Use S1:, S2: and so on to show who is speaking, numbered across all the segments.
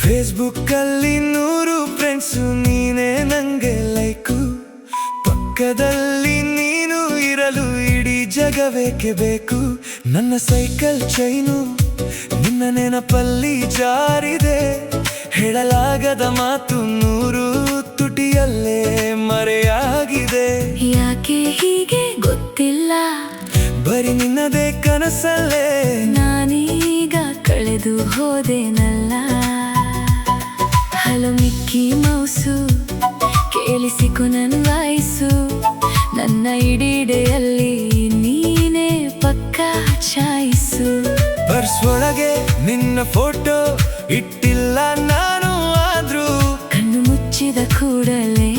S1: Facebook ಅಲ್ಲಿ 100 friends, ನೀನೇ ನಂಗೆ ಲೈಕು. ಪಕ್ಕದಲ್ಲಿ ನೀನು ಇರಲು ಇಡೀ ಜಗವೇಕೆ ಬೇಕು. ನನ್ನ ಸೈಕಲ್ ಚೈನು ನಿನ್ನ ನೆನಪಲ್ಲಿ ಜಾರಿದೆ. ಹೇಳಲಾಗದ ಮಾತು 100 ತುಟಿಯಲ್ಲೇ ಮರೆಯಾಗಿದೆ.
S2: ಯಾಕೆ ಹೀಗೆ ಗೊತ್ತಿಲ್ಲ,
S1: ಬರೀ ನಿನ್ನದೇ ಕನಸಲ್ಲೇ
S2: ನಾನೀಗ ಕಳೆದು ಹೋದೆನಲ್ಲ. ಹಲೋ ಮಿಕ್ಕಿ ಮೌಸು, ಕೇಳಿಸಿಕೊ ನನ್ನ ವಾಯ್ಸು. ನನ್ನ ಇಡೀಡೆಯಲ್ಲಿ ನೀನೇ ಪಕ್ಕ ಚಾಯ್ಸು.
S1: ಪರ್ಸ್ ಒಳಗೆ ನಿನ್ನ ಫೋಟೋ ಇಟ್ಟಿಲ್ಲ ನಾನು, ಆದ್ರೂ
S2: ಕಣ್ಣು ಮುಚ್ಚಿದ ಕೂಡಲೇ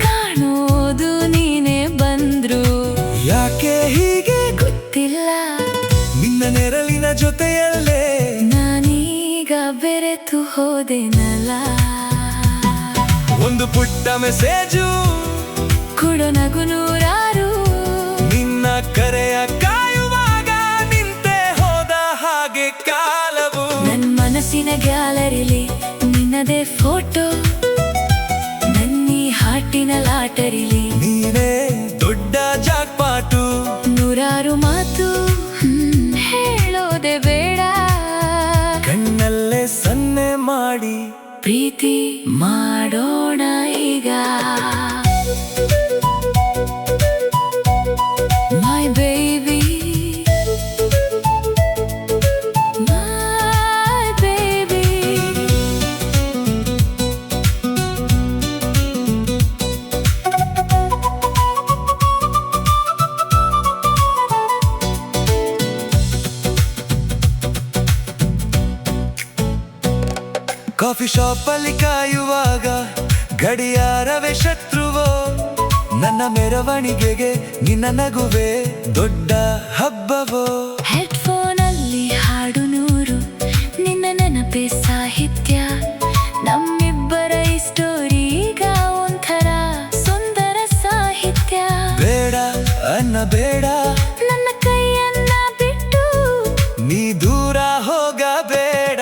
S2: ಕಾಣೋದು ನೀನೇ ಬಂದ್ರು.
S1: ಯಾಕೆ ಹೀಗೆ
S2: ಗೊತ್ತಿಲ್ಲ,
S1: ನಿನ್ನ ನೆರಳಿನ ಜೊತೆಯಲ್ಲೇ
S2: ನಾನೀಗ ಬೆರೆತು ಹೋದೆನಲ್ಲ.
S1: ಒಂದು ಪುಟ್ಟ ಮೆಸೇಜು
S2: ಕೊಡೋ ನಗು 100.
S1: ನಿನ್ನ ಕರೆಯ ಕಾಯುವಾಗ ನಿಂತೆ ಹೋದ ಹಾಗೆ ಕಾಲವು.
S2: ನನ್ನ ಮನಸ್ಸಿನ ಗ್ಯಾಲರಿಲಿ ನಿನ್ನದೇ ಫೋಟೋ, ನನ್ನೀ ಹಾಟಿನ ಲಾಟರಿಲಿ
S1: ನೀನೇ ದೊಡ್ಡ ಜಾಕ್ಪಾಟು.
S2: 100 ಮಾತು ಹೇಳೋದೆ ಬೇಡ,
S1: ಕಣ್ಣಲ್ಲೇ ಸನ್ನೆ ಮಾಡಿ
S2: ಪ್ರೀತಿ ಮಾಡೋಣ ಈಗ. My baby, my baby.
S1: Coffee shop ಅಲ್ಲಿ ಕಾಯುವಾಗ ಗಡಿಯಾರವೇ ಶತ್ರುವೋ. ನನ್ನ ಮೆರವಣಿಗೆಗೆ ನಿನ್ನ ನಗುವೆ ದೊಡ್ಡ ಹಬ್ಬವೋ.
S2: ಹೆಡ್ಫೋನ್ ಅಲ್ಲಿ ಹಾಡು 100, ನಿನ್ನ ನೆನಪೇ ಸಾಹಿತ್ಯ. ನಮ್ಮಿಬ್ಬರ ಈ ಸ್ಟೋರಿ ಈಗ ಒಂಥರ ಸುಂದರ ಸಾಹಿತ್ಯ.
S1: ಬೇಡ ಅನ್ನಬೇಡ,
S2: ನನ್ನ ಕೈಯನ್ನ ಬಿಟ್ಟು
S1: ನೀ ದೂರ ಹೋಗಬೇಡ.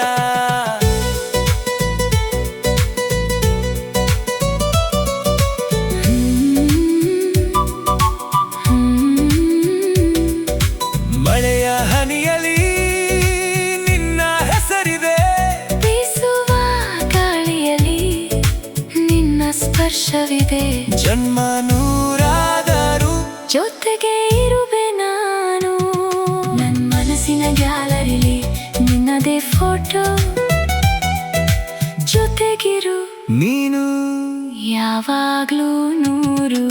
S1: ಮಳೆಯ ಹನಿಯಲಿ ನಿನ್ನ ಹೆಸರಿದೆ,
S2: ಬೀಸುವ ಗಾಳಿಯಲ್ಲಿ ನಿನ್ನ ಸ್ಪರ್ಶವಿದೆ.
S1: ಜನ್ಮ 100
S2: ಜೊತೆಗೆ ಇರುವೆ ನಾನು. ನನ್ನ ಮನಸ್ಸಿನ ಗ್ಯಾಲರಿಲಿ ನಿನ್ನದೇ ಫೋಟೋ, ಜೊತೆಗಿರು
S1: ನೀನು
S2: ಯಾವಾಗ್ಲೂ 100.